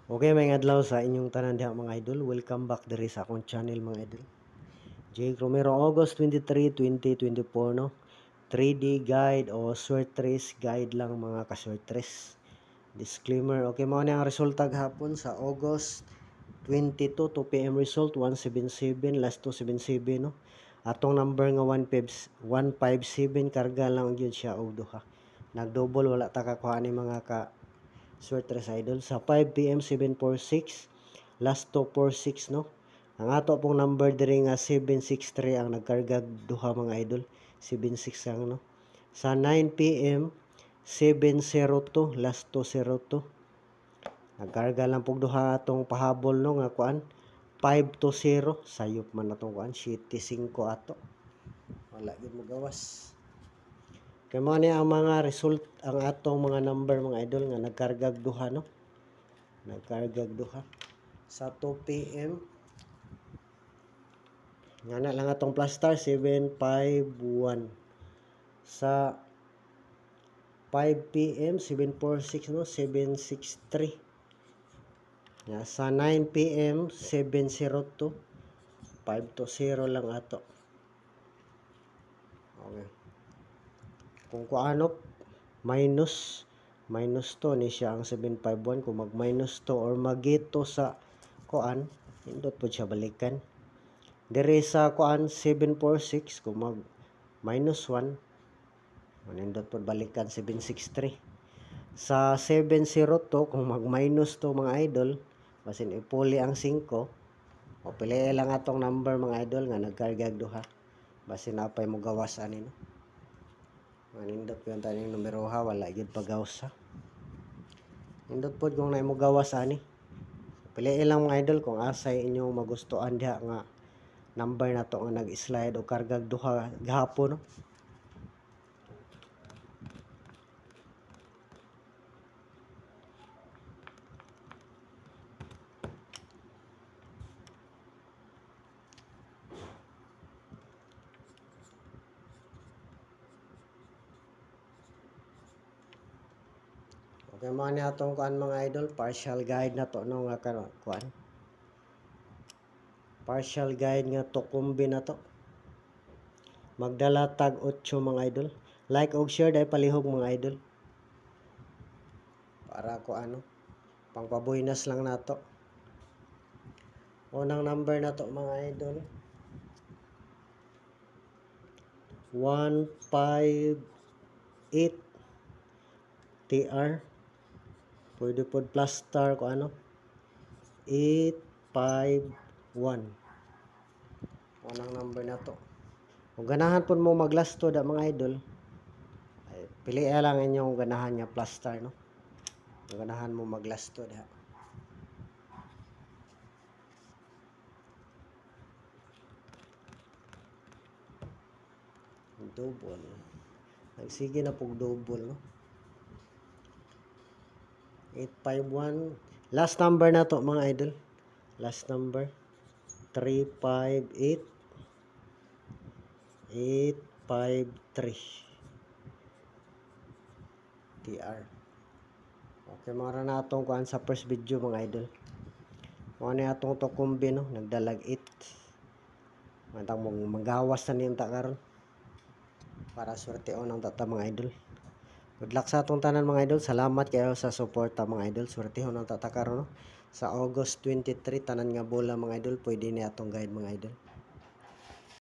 Okay, may adlaw sa inyong tanan diha mga idol. Welcome back diri sa akong channel mga idol. Jake Romero, August 23, 2024 no. 3D guide o sweatres guide lang mga ka-sweatres. Disclaimer, okay mao ni ang resulta gahapon sa August 22 2 PM result 177 last 277 no. Atong number nga 157 karga lang gyud siya og duha. Nag-double wala ta kakuha ni mga ka sweatres idol sa 5 PM 746 last 246 no. Ang ato pong number diri nga 763 ang nagkarga duha mga idol. 76 lang no. Sa 9 PM 702 last 202 nagkarga lang pug duha atong pahabol no nga kuan 520 sayop man atong kuan 75 ato. Wala gyud mo gawas. Kaya mo ni ang mga result, ang atong mga number mga idol nga nagkargag duha no. Nagkargag duha. Sa 2 PM nga na lang atong plus star 751. Sa 5 PM 746 no 763. Ya, sa 9 PM 702 520 lang ato. Okay. Kung kuano minus 2 ni siya ang 751 kung mag minus 2 or magito sa kuan indot pud siya balikan dire sa kuan 746 kung mag minus 1 indot pud balikan 763 sa 702 kung mag minus 2 mga idol basin ipuli ang 5 o pili lang atong number mga idol nga nagkargag duha basin napay mo gawas ani no. Manindot ko yung taning numero ha, wala yun pagawas ha. Nindot po kung na mo gawas ani. Piliin lang mga idol kung asay inyong magustuhan diha nga number na to nga nag-slide o kargag duha gahapon no. Okay, mga ni atong kuan mga idol, partial guide na to no nga kuan. Partial guide nga to kumbi na to. Magdala tag 8 mga idol. Like og share dai palihog mga idol. Para ko ano, pangpabuinas lang nato. Unang number na to mga idol. 158 TR. Pwede pod plus star ko ano 851 unang number na to. Kung ganahan pod mo maglasto da mga idol ay pili lang inyong ganahan niya plus star no. Kung ganahan mo maglasto da double nagsige na pog double no. 851 last number na to mga idol, last number 358 853 TR. Okay, mara na atong kuan sa first video mga idol. Mo ni atong to kumbi no, nagdalag 8 matang mong magawas na niyang takaron para swerte on ang tata mga idol. Good luck sa atong tanan mga idol. Salamat kayo sa suporta mga idol. Swertehon ang tatakaron no? Sa August 23 tanan nga bola mga idol. Pwede ni atong guide mga idol.